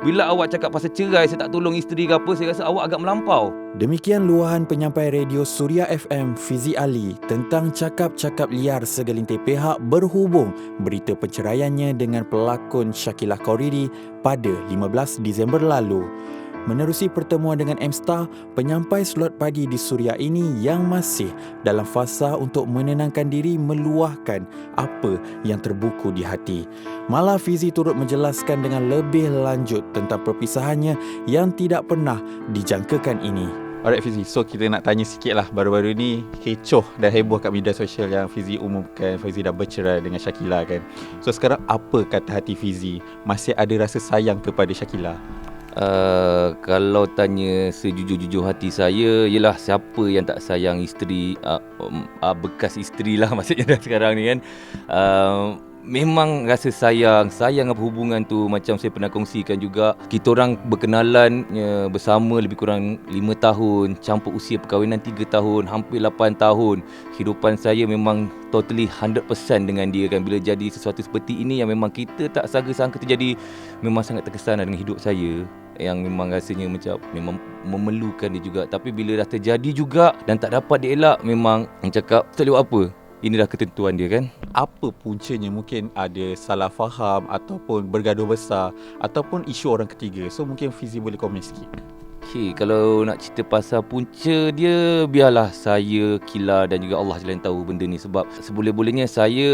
Bila awak cakap pasal cerai, saya tak tolong isteri ke apa, saya rasa awak agak melampau. Demikian luahan penyampai radio Suria FM Fizi Ali tentang cakap-cakap liar segelintir pihak berhubung berita perceraiannya dengan pelakon Shakila Khoridi pada 15 Disember lalu. Menerusi pertemuan dengan M-Star, penyampai slot pagi di Suria ini yang masih dalam fasa untuk menenangkan diri meluahkan apa yang terbuku di hati. Malah Fizi turut menjelaskan dengan lebih lanjut tentang perpisahannya yang tidak pernah dijangkakan ini. Alright Fizi, so kita nak tanya sikit lah. Baru-baru ni kecoh dan heboh kat media sosial yang Fizi umumkan Fizi dah bercerai dengan Shakila kan. So sekarang apa kata hati Fizi? Masih ada rasa sayang kepada Shakila? Kalau tanya sejujur-jujur hati saya, yelah, siapa yang tak sayang isteri, bekas isteri lah maksudnya dah sekarang ni kan. Memang rasa sayang apa hubungan tu. Macam saya pernah kongsikan juga, kita orang berkenalan bersama lebih kurang 5 tahun, campur usia perkahwinan 3 tahun, hampir 8 tahun. Kehidupan saya memang totally 100% dengan dia kan. Bila jadi sesuatu seperti ini yang memang kita tak sangka terjadi, memang sangat terkesan dengan hidup saya, yang memang rasanya macam memang memerlukan dia juga. Tapi bila dah terjadi juga dan tak dapat dielak, memang cakap tak boleh buat apa. Ini dah ketentuan dia kan. Apa puncanya? Mungkin ada salah faham ataupun bergaduh besar ataupun isu orang ketiga. So mungkin Fizi boleh komen sikit. Okay, kalau nak cerita pasal punca dia, biarlah saya, Kila dan juga Allah je yang tahu benda ni. Sebab seboleh-bolehnya saya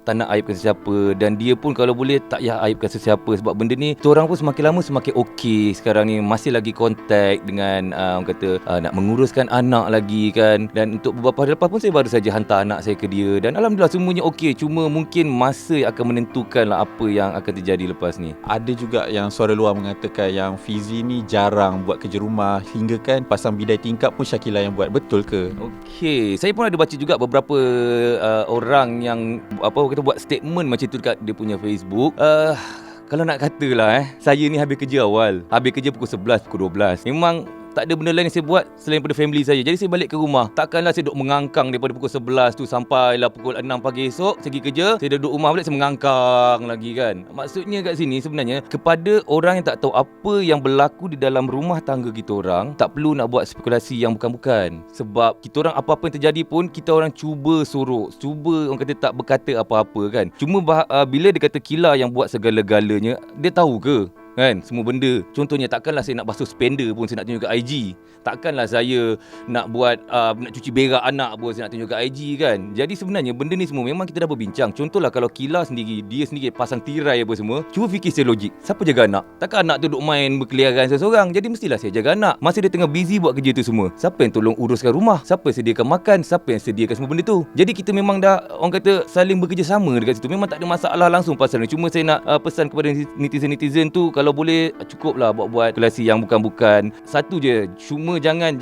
tak nak aibkan sesiapa, dan dia pun kalau boleh tak payah aibkan sesiapa. Sebab benda ni kita orang pun semakin lama semakin okey. Sekarang ni masih lagi kontak dengan orang kata nak menguruskan anak lagi kan. Dan untuk beberapa hari lepas pun saya baru saja hantar anak saya ke dia, dan alhamdulillah semuanya okey. Cuma mungkin masa yang akan menentukan lah apa yang akan terjadi lepas ni. Ada juga yang suara luar mengatakan yang Fizi ni jarang buat kerja rumah, hingga kan pasang bidai tingkap pun Shakila yang buat. Betul ke? Okey, saya pun ada baca juga beberapa orang yang kata buat statement macam tu dekat dia punya Facebook. Kalau nak katalah saya ni habis kerja awal. Habis kerja pukul 11, pukul 12. Memang tak ada benda lain yang saya buat selain pada family saya. Jadi saya balik ke rumah, takkanlah saya duduk mengangkang daripada pukul 11 tu sampailah pukul 6 pagi esok. Saya pergi kerja, saya duduk rumah balik, saya mengangkang lagi kan. Maksudnya kat sini sebenarnya, kepada orang yang tak tahu apa yang berlaku di dalam rumah tangga kita orang, tak perlu nak buat spekulasi yang bukan-bukan. Sebab kita orang apa-apa yang terjadi pun, kita orang cuba sorok, cuba orang kata tak berkata apa-apa kan. Cuma bila dia kata Kila yang buat segala-galanya, dia tahu ke kan semua benda? Contohnya, takkanlah saya nak basuh spender pun saya nak tunjuk kat IG. Takkanlah saya nak buat nak cuci berak anak pun saya nak tunjuk kat IG kan. Jadi sebenarnya benda ni semua memang kita dah berbincang. Contohlah kalau Kila sendiri, dia sendiri pasang tirai apa semua, cuba fikir secara logik, siapa jaga anak? Takkan anak tu duduk main berkeliaran seorang. Jadi mestilah saya jaga anak. Masa dia tengah busy buat kerja tu semua, siapa yang tolong uruskan rumah? Siapa yang sediakan makan? Siapa yang sediakan semua benda tu? Jadi kita memang dah orang kata saling bekerjasama dekat situ. Memang tak ada masalah langsung pasal ni. Cuma saya nak pesan kepada netizen-netizen tu, kalau boleh cukuplah buat kelasi yang bukan-bukan. Satu je, cuma jangan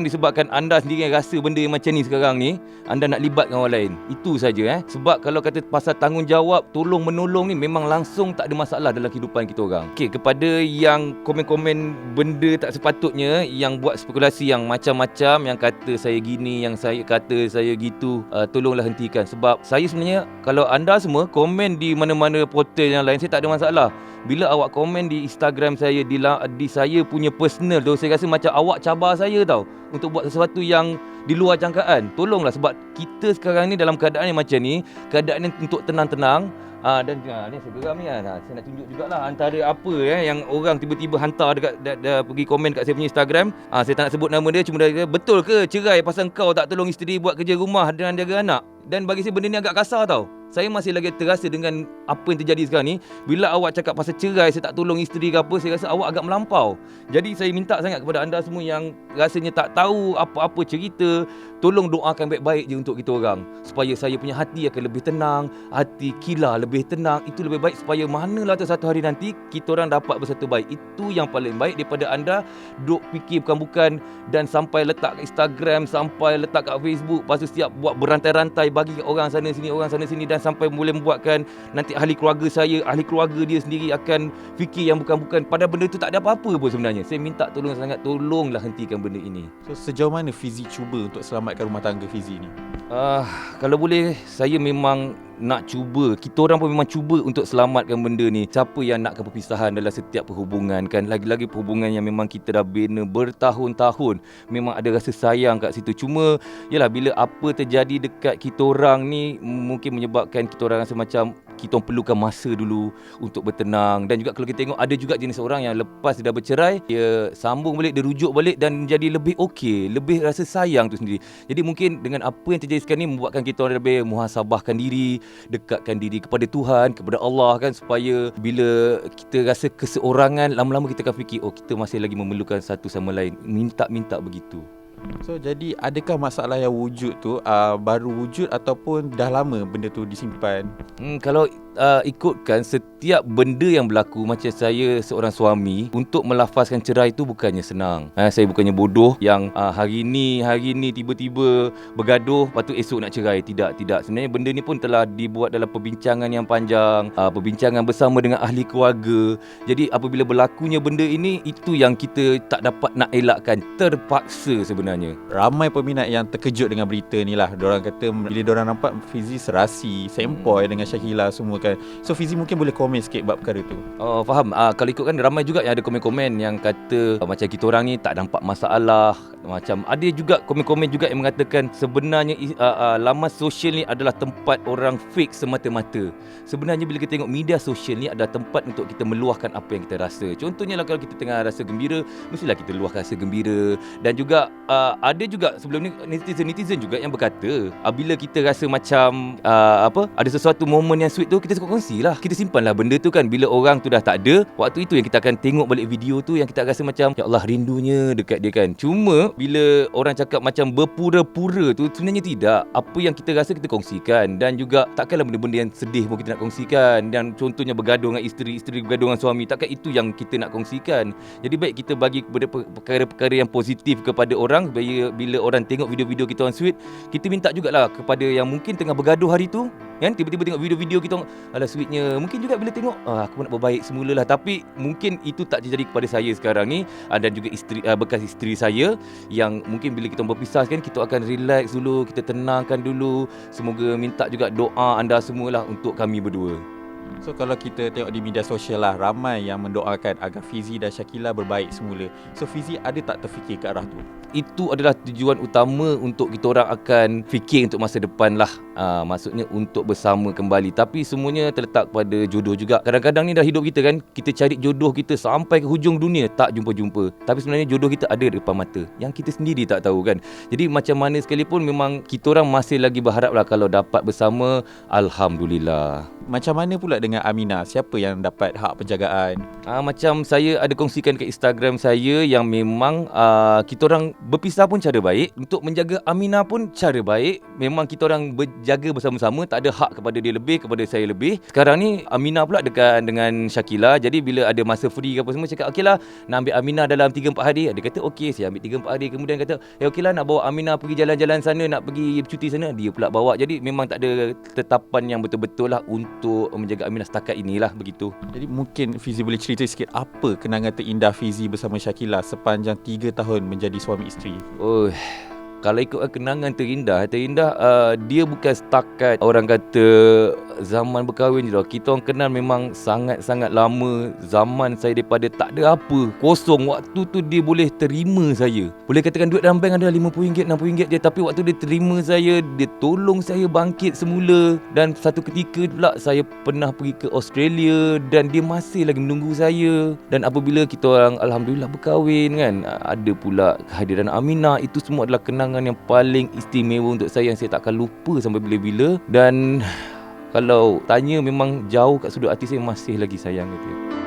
disebabkan anda sendiri yang rasa benda yang macam ni sekarang ni, anda nak libatkan orang lain. Itu saja Sebab kalau kata pasal tanggungjawab, tolong menolong ni memang langsung tak ada masalah dalam kehidupan kita orang. Okey, kepada yang komen-komen benda tak sepatutnya, yang buat spekulasi yang macam-macam, yang kata saya gini, yang saya kata saya gitu, tolonglah hentikan. Sebab saya sebenarnya, kalau anda semua komen di mana-mana portal yang lain, saya tak ada masalah. Bila awak komen di Instagram saya, di saya punya personal tu, saya rasa macam awak cabar saya tau untuk buat sesuatu yang di luar jangkaan. Tolonglah, sebab kita sekarang ni dalam keadaan yang macam ni, keadaan yang untuk tenang-tenang. Dan ni saya geram ni saya nak tunjuk jugalah antara apa yang orang tiba-tiba hantar dekat pergi komen dekat saya punya Instagram. Saya tak nak sebut nama dia, cuma dia kata, betul ke cerai pasal kau tak tolong isteri buat kerja rumah dan jaga anak? Dan bagi saya benda ni agak kasar tau. Saya masih lagi terasa dengan apa yang terjadi sekarang ni. Bila awak cakap pasal cerai, saya tak tolong isteri ke apa, saya rasa awak agak melampau. Jadi saya minta sangat kepada anda semua yang rasanya tak tahu apa-apa cerita, tolong doakan baik-baik je untuk kita orang, supaya saya punya hati akan lebih tenang, hati Kila lebih tenang. Itu lebih baik, supaya manalah satu hari nanti kita orang dapat bersatu baik. Itu yang paling baik daripada anda duk fikir bukan-bukan dan sampai letak kat Instagram, sampai letak kat Facebook, lepas tu setiap buat berantai-rantai bagi kat orang sana sini, dan sampai boleh membuatkan nanti ahli keluarga saya, ahli keluarga dia sendiri akan fikir yang bukan-bukan. Padahal benda tu tak ada apa-apa pun sebenarnya. Saya minta tolonglah hentikan benda ini. So sejauh mana Fizi cuba untuk selamatkan selamatkan rumah tangga Fizi ni? Kalau boleh, saya memang nak cuba, kita orang pun memang cuba untuk selamatkan benda ni. Siapa yang nakkan perpisahan dalam setiap perhubungan kan? Lagi-lagi perhubungan yang memang kita dah bina bertahun-tahun, memang ada rasa sayang kat situ. Cuma yalah, bila apa terjadi dekat kita orang ni, mungkin menyebabkan kita orang rasa macam kita orang perlukan masa dulu untuk bertenang. Dan juga kalau kita tengok, ada juga jenis orang yang lepas dia dah bercerai, dia sambung balik, dia rujuk balik dan jadi lebih okey, lebih rasa sayang tu sendiri. Jadi mungkin dengan apa yang terjadi sekarang ni membuatkan kita orang lebih muhasabahkan diri, dekatkan diri kepada Tuhan, kepada Allah kan, supaya bila kita rasa keseorangan, lama-lama kita akan fikir, oh, kita masih lagi memerlukan satu sama lain. Minta begitu. So jadi adakah masalah yang wujud tu baru wujud ataupun dah lama benda tu disimpan? Kalau ikutkan setiap benda yang berlaku, macam saya seorang suami, untuk melafazkan cerai tu bukannya senang. Saya bukannya bodoh yang hari ni tiba-tiba bergaduh, lepas tu esok nak cerai. Tidak. Sebenarnya benda ni pun telah dibuat dalam perbincangan yang panjang, perbincangan bersama dengan ahli keluarga. Jadi apabila berlakunya benda ini, itu yang kita tak dapat nak elakkan, terpaksa sebenarnya. Ramai peminat yang terkejut dengan berita ni lah. Diorang kata bila diorang nampak Fizi serasi, sempoi dengan Shakila semua kan. So Fizi mungkin boleh komen sikit bab perkara tu. Faham. Kalau ikutkan, ramai juga yang ada komen-komen yang kata macam kita orang ni tak nampak masalah. Macam ada juga komen-komen juga yang mengatakan sebenarnya laman sosial ni adalah tempat orang fake semata-mata. Sebenarnya bila kita tengok media sosial ni adalah tempat untuk kita meluahkan apa yang kita rasa. Contohnya lah, kalau kita tengah rasa gembira, mestilah kita luahkan rasa gembira. Dan juga ada juga sebelum ni netizen juga yang berkata, bila kita rasa macam ada sesuatu momen yang sweet tu, kita suka kongsi lah, kita simpan lah benda tu kan. Bila orang tu dah tak ada, waktu itu yang kita akan tengok balik video tu, yang kita rasa macam ya Allah, rindunya dekat dia kan. Cuma bila orang cakap macam berpura-pura tu, sebenarnya tidak. Apa yang kita rasa kita kongsikan. Dan juga takkanlah benda-benda yang sedih pun kita nak kongsikan. Dan contohnya bergaduh dengan isteri bergaduh dengan suami, takkan itu yang kita nak kongsikan. Jadi baik kita bagi kepada perkara-perkara yang positif kepada orang. Bila orang tengok video-video kita orang sweet, kita minta jugalah kepada yang mungkin tengah bergaduh hari tu kan, tiba-tiba tengok video-video kita orang, alah sweetnya, mungkin juga bila tengok aku nak berbaik semula lah. Tapi mungkin itu tak terjadi kepada saya sekarang ni, dan juga bekas isteri saya, yang mungkin bila kita berpisah kan, kita akan relax dulu, kita tenangkan dulu. Semoga minta juga doa anda semualah untuk kami berdua. So kalau kita tengok di media sosial lah, ramai yang mendoakan agar Fizi dan Shakila berbaik semula. So Fizi ada tak terfikir ke arah tu? Itu adalah tujuan utama untuk kita orang akan fikir untuk masa depan lah. Maksudnya untuk bersama kembali. Tapi semuanya terletak pada jodoh juga. Kadang-kadang ni dalam hidup kita kan, kita cari jodoh kita sampai ke hujung dunia, tak jumpa-jumpa. Tapi sebenarnya jodoh kita ada di depan mata, yang kita sendiri tak tahu kan. Jadi macam mana sekalipun, memang kita orang masih lagi berharap lah kalau dapat bersama, Alhamdulillah. Macam mana pula dengan Aminah? Siapa yang dapat hak penjagaan? Macam saya ada kongsikan kat Instagram saya, yang memang kita orang berpisah pun cara baik, untuk menjaga Aminah pun cara baik. Memang kita orang berjaga bersama-sama, tak ada hak kepada dia lebih, kepada saya lebih. Sekarang ni Aminah pula dekat dengan Shakila. Jadi bila ada masa free ke apa semua, cakap okeylah nak ambil Aminah dalam 3-4 hari. Dia kata okey, saya ambil 3-4 hari. Kemudian kata okeylah nak bawa Aminah pergi jalan-jalan sana, nak pergi cuti sana, dia pula bawa. Jadi memang tak ada tetapan yang betul-betul lah untuk menjaga Aminah setakat inilah, begitu. Jadi mungkin Fizi boleh cerita sikit apa kenangan terindah Fizi bersama Shakila sepanjang 3 tahun menjadi suami isteri? Kalau ikut kenangan terindah, dia bukan setakat orang kata zaman berkahwin je lah. Kita orang kenal memang sangat-sangat lama. Zaman saya daripada tak ada apa, kosong, waktu tu dia boleh terima saya. Boleh katakan duit dalam bank ada RM50, RM60 je, tapi waktu dia terima saya, dia tolong saya bangkit semula. Dan satu ketika pula saya pernah pergi ke Australia dan dia masih lagi menunggu saya. Dan apabila kita orang Alhamdulillah berkahwin kan, ada pula kehadiran Aminah. Itu semua adalah kenangan yang paling istimewa untuk saya, yang saya takkan lupa sampai bila-bila. Dan kalau tanya, memang jauh kat sudut hati saya, masih lagi sayang dia.